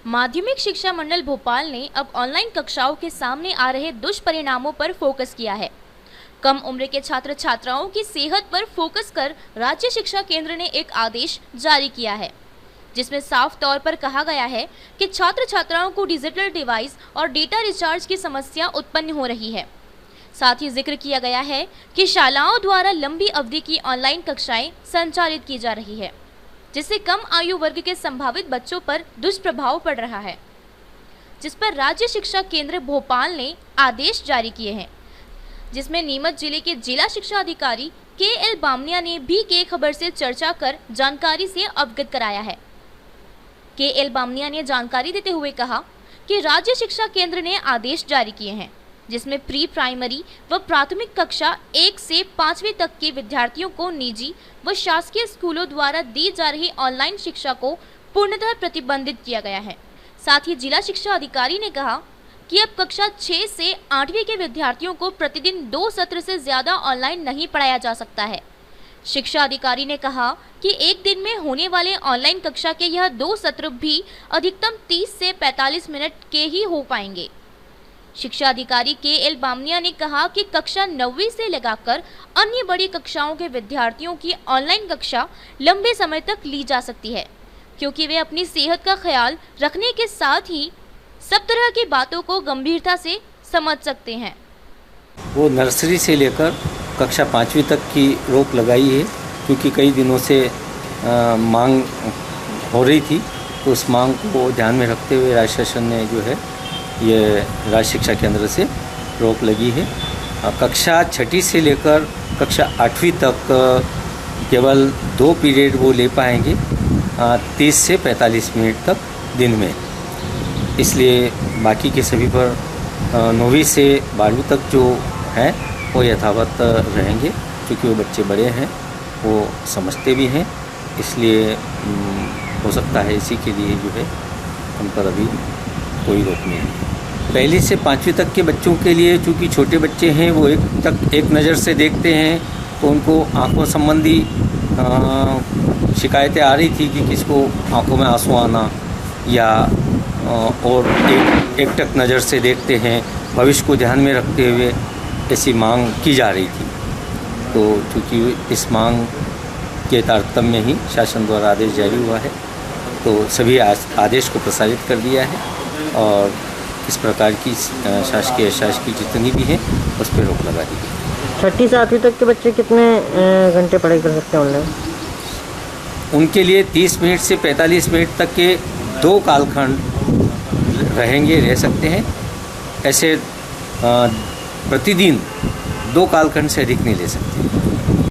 माध्यमिक शिक्षा मंडल भोपाल ने अब ऑनलाइन कक्षाओं के सामने आ रहे दुष्परिणामों पर फोकस किया है। कम उम्र के छात्र छात्राओं की सेहत पर फोकस कर राज्य शिक्षा केंद्र ने एक आदेश जारी किया है, जिसमें साफ तौर पर कहा गया है कि छात्र छात्राओं को डिजिटल डिवाइस और डेटा रिचार्ज की समस्या उत्पन्न हो रही है। साथ ही जिक्र किया गया है कि शालाओं द्वारा लंबी अवधि की ऑनलाइन कक्षाएं संचालित की जा रही है, जिससे कम आयु वर्ग के संभावित बच्चों पर दुष्प्रभाव पड़ रहा है, जिस पर राज्य शिक्षा केंद्र भोपाल ने आदेश जारी किए हैं, जिसमें नीमच जिले के जिला शिक्षा अधिकारी के.एल. बामनिया ने भी के खबर से चर्चा कर जानकारी से अवगत कराया है। के.एल. बामनिया ने जानकारी देते हुए कहा कि राज्य शिक्षा केंद्र ने आदेश जारी किए हैं, जिसमें प्री प्राइमरी व प्राथमिक कक्षा 1 से 5वीं तक के विद्यार्थियों को निजी व शासकीय स्कूलों द्वारा दी जा रही ऑनलाइन शिक्षा को पूर्णतः प्रतिबंधित किया गया है। साथ ही जिला शिक्षा अधिकारी ने कहा कि अब कक्षा 6 से 8वीं के विद्यार्थियों को प्रतिदिन 2 सत्र से ज्यादा ऑनलाइन नहीं पढ़ाया जा सकता है। शिक्षा अधिकारी ने कहा कि एक दिन में होने वाले ऑनलाइन कक्षा के यह 2 सत्र भी अधिकतम 30 से 45 मिनट के ही हो पाएंगे। शिक्षा अधिकारी के.एल. बामनिया ने कहा कि कक्षा 9वीं से लगाकर अन्य बड़ी कक्षाओं के विद्यार्थियों की ऑनलाइन कक्षा लंबे समय तक ली जा सकती है, क्योंकि वे अपनी सेहत का ख्याल रखने के साथ ही सब तरह की बातों को गंभीरता से समझ सकते हैं। वो नर्सरी से लेकर कक्षा 5वीं तक की रोक लगाई है, क्योंकि कई दिनों से मांग हो रही थी, तो उस मांग को ध्यान में रखते हुए राज्य शासन ने जो है ये राज्य शिक्षा केंद्र से रोक लगी है। कक्षा 6ठी से लेकर कक्षा 8वीं तक केवल 2 पीरियड वो ले पाएंगे 30 से 45 मिनट तक दिन में। इसलिए बाकी के सभी पर 9वीं से 12वीं तक जो है वो यथावत रहेंगे, क्योंकि वो बच्चे बड़े हैं, वो समझते भी हैं। इसलिए हो सकता है इसी के लिए जो है उन पर अभी कोई रोक नहीं है। पहली से 5वीं तक के बच्चों के लिए, चूँकि छोटे बच्चे हैं, वो एक नज़र से देखते हैं, तो उनको आँखों संबंधी शिकायतें आ रही थी कि किसको आँखों में आंसू आना या और एकटक नज़र से देखते हैं, भविष्य को ध्यान में रखते हुए ऐसी मांग की जा रही थी। तो चूँकि इस मांग के तारतम्य ही शासन द्वारा आदेश जारी हुआ है, तो सभी आदेश को प्रसारित कर दिया है और इस प्रकार की शासकीय अशासकीय जितनी भी हैं उस पर रोक लगा दी गई। 6ठी से 8वीं तक के बच्चे कितने घंटे पढ़ाई कर सकते हैं ऑनलाइन? उनके लिए 30 मिनट से 45 मिनट तक के 2 कालखंड रह सकते हैं। ऐसे प्रतिदिन 2 कालखंड से अधिक नहीं ले सकते।